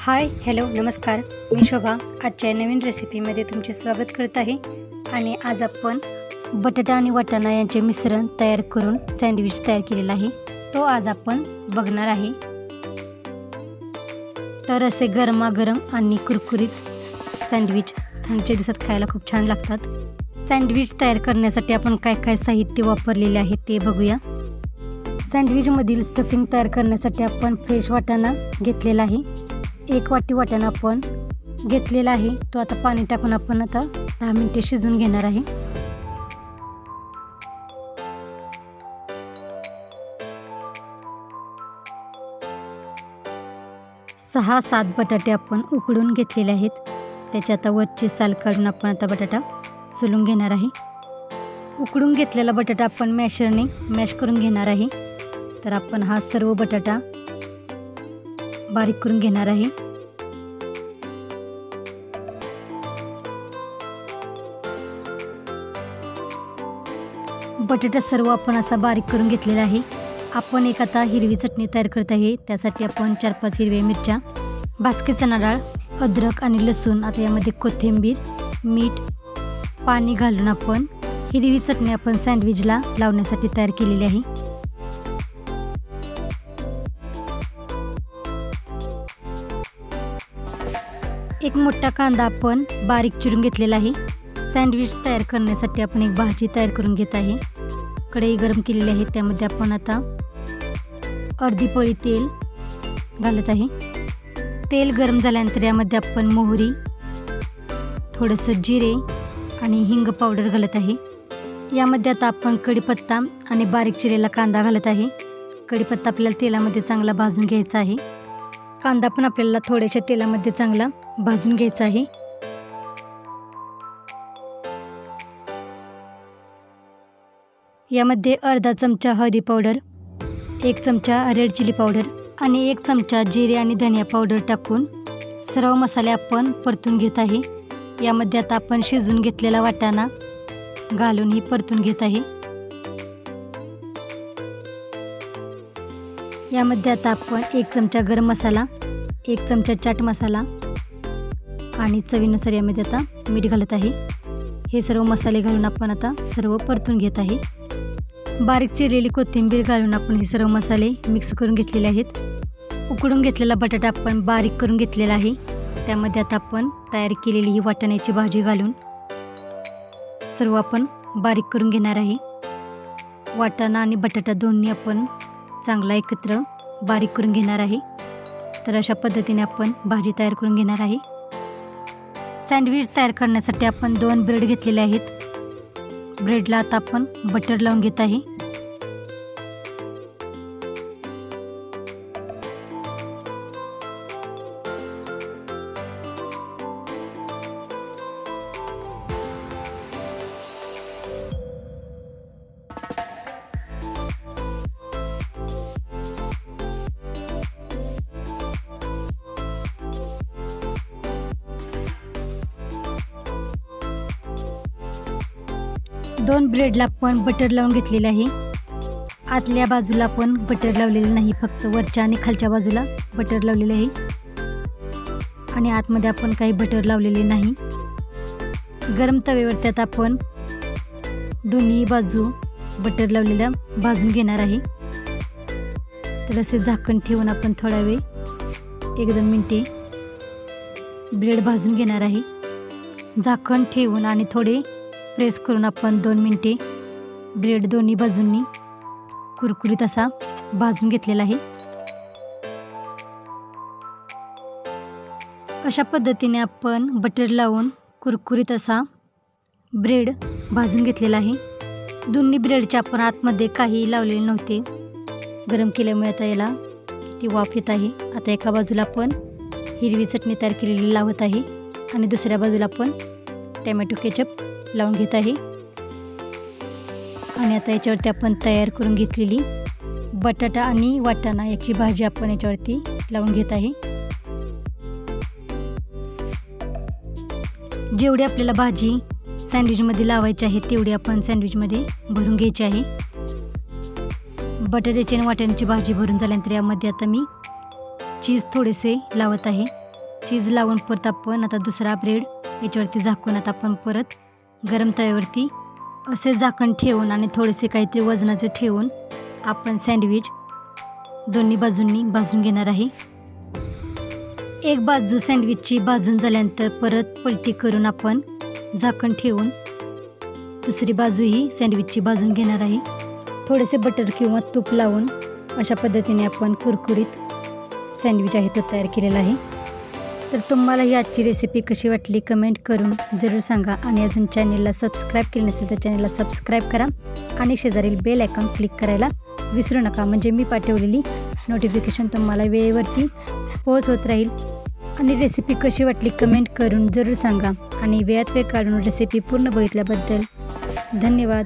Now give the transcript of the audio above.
Hi hello नमस्कार, मी शोभा आजच्या नवीन रेसिपीमध्ये तुमचे स्वागत करत आहे। आणि आज आपण बटाटा आणि वाटाणा यांचे मिश्रण तयार करून सँडविच तयार केलेला आहे, तो आज आपण बघणार आहे। तर असे गरमागरम आणि कुरकुरीत सँडविच थंडीच्या दिवसात खायला खूप छान लागतात। सँडविच तयार करण्यासाठी आपण काय काय साहित्य वापरलेले आहे ते बघूया। सँडविचमधील स्टफिंग तयार करण्यासाठी आपण फ्रेश वाटाणा घेतलेला आहे। 1 वाटी वाटाणा आपण घेतलेला आहे, तो आता पाणी टाकून आपण आता 10 मिनिटे शिजवून घेणार आहे। सहा 7 बटाटे आपण उकडून घेतलेले आहेत, त्याच्या आता वरची साल काढून आपण आता बटाटा सोलून घेणार आहे। उकडून घेतलेला बटाटा आपण मॅशरने मॅश करून घेणार आहे। तर आपण हा सर्व बटाटा बारीक करून घेणार आहे। बटाटा सर्व आपण असा बारीक करून घेतलेला आहे। आपण एक आता हिरवी चटणी तयार करत आहे, त्यासाठी आपण 4-5 हिरव्या मिरच्या, भाजके चणा डाळ, अद्रक आणि लसूण, आता यामध्ये कोथिंबीर, मीठ, पाणी घालून आपण हिरवी चटणी आपण सँडविचला लावण्यासाठी तयार केलेली आहे। एक मोठा कांदा आपण बारीक चिरून घेतलेला आहे। सँडविच तयार करण्यासाठी आपण एक भाजी तयार करून घेत आहे। कढई गरम केलेली आहे, त्यामध्ये आपण आता अर्धी पळी तेल घालत आहे। तेल गरम झाल्यानंतर यामध्ये आपण मोहरी, थोडंसं जिरे आणि हिंग पावडर घालत आहे। यामध्ये आता आपण कढीपत्ता आणि बारीक चिरलेला कांदा घालत आहे। कढीपत्ता आपल्याला तेलामध्ये चांगला भाजून घ्यायचा आहे। कांदा पण आपल्याला थोड्याशा तेलामध्ये चांगला भाजून घ्यायचा आहे। यामध्ये अर्धा चमचा हळदी पावडर, 1 चमचा रेड चिली पावडर आणि 1 चमचा जिरे आणि धनिया पावडर टाकून सर्व मसाले आपण परतून घेत आहे। यामध्ये आता आपण शिजवून घेतलेला वाटाणा घालूनही परतून घेत आहे। यामध्ये आता आपण 1 चमचा गरम मसाला, 1 चमचा चाट मसाला आणि चवीनुसार यामध्ये आता मीठ घालत आहे। हे सर्व मसाले घालून आपण आता सर्व परतून घेत आहे। बारीक चिरलेली कोथिंबीर घालून आपण हे सर्व मसाले मिक्स करून घेतलेले आहेत। उकडून घेतलेला बटाटा आपण बारीक करून घेतलेला आहे, त्यामध्ये आता आपण तयार केलेली ही वाटाण्याची भाजी घालून सर्व आपण बारीक करून घेणार आहे। वाटाणा आणि बटाटा दोन्ही आपण चांगला एकत्र बारीक करून घेणार आहे। तर अशा पद्धतीने आपण भाजी तयार करून घेणार आहे। सँडविच तयार करण्यासाठी आपण 2 ब्रेड घेतलेले आहेत। ब्रेडला आता आपण बटर लावून घेत आहे। दोन ब्रेडला आपण बटर लावून घेतलेले आहे। आतल्या बाजूला आपण बटर लावलेले नाही, फक्त वरच्या आणि खालच्या बाजूला बटर लावलेले आहे आणि आतमध्ये आपण काही बटर लावलेले नाही। गरम तव्यावरती आता आपण दोन्ही बाजू बटर लावलेला भाजून घेणार आहे। तर असे झाकण ठेवून आपण थोडा वेळ 1-2 मिनिटे ब्रेड भाजून घेणार आहे। झाकण ठेवून आणि थोडे प्रेस करून आपण 2 मिनिटे ब्रेड दोन्ही बाजूंनी कुरकुरीत असा भाजून घेतलेला आहे। अशा पद्धतीने आपण बटर लावून कुरकुरीत असा ब्रेड भाजून घेतलेला आहे। दोन्ही ब्रेडच्या आपण आतमध्ये काही लावलेले नव्हते, गरम केल्यामुळे आता याला किती वाफ येत आहे। आता एका बाजूला आपण हिरवी चटणी तयार केलेली लावत आहे आणि दुसऱ्या बाजूला आपण टोमॅटो केचप लावून घेत आहे। आणि आता याच्यावरती आपण तयार करून घेतलेली बटाटा आणि वाटाणा याची भाजी आपण याच्यावरती लावून घेत आहे। जेवढी आपल्याला भाजी सँडविचमध्ये लावायची आहे तेवढी आपण सँडविचमध्ये भरून घ्यायची आहे। बटाट्याची आणि वाटाण्याची भाजी भरून झाल्यानंतर यामध्ये आता मी चीज थोडेसे लावत आहे। चीज लावून परत आपण आता दुसरा ब्रेड याच्यावरती झाकून आता आपण परत गरम तव्यावरती असे झाकण ठेवून आणि थोडेसे काहीतरी वजनाचे ठेवून आपण सँडविच दोन्ही बाजूंनी भाजून घेणार आहे। एक बाजू सँडविचची भाजून झाल्यानंतर परत पलटी करून आपण झाकण ठेवून दुसरी बाजूही सँडविचची भाजून घेणार आहे। थोडेसे बटर किंवा तूप लावून अशा पद्धतीने आपण कुरकुरीत सँडविच आहे तो तयार केलेला आहे। तर तुम्हाला ही आजची रेसिपी कशी वाटली कमेंट करून जरूर सांगा आणि अजून चॅनलला सबस्क्राईब केले नसेल तर चॅनलला सबस्क्राईब करा आणि शेजारील बेल आयकॉन क्लिक करायला विसरू नका, म्हणजे मी पाठवलेली नोटिफिकेशन तुम्हाला वेळेवरती पोहोचत राहील। आणि रेसिपी कशी वाटली कमेंट करून जरूर सांगा आणि वेळात वेळ काढून रेसिपी पूर्ण बघितल्याबद्दल धन्यवाद।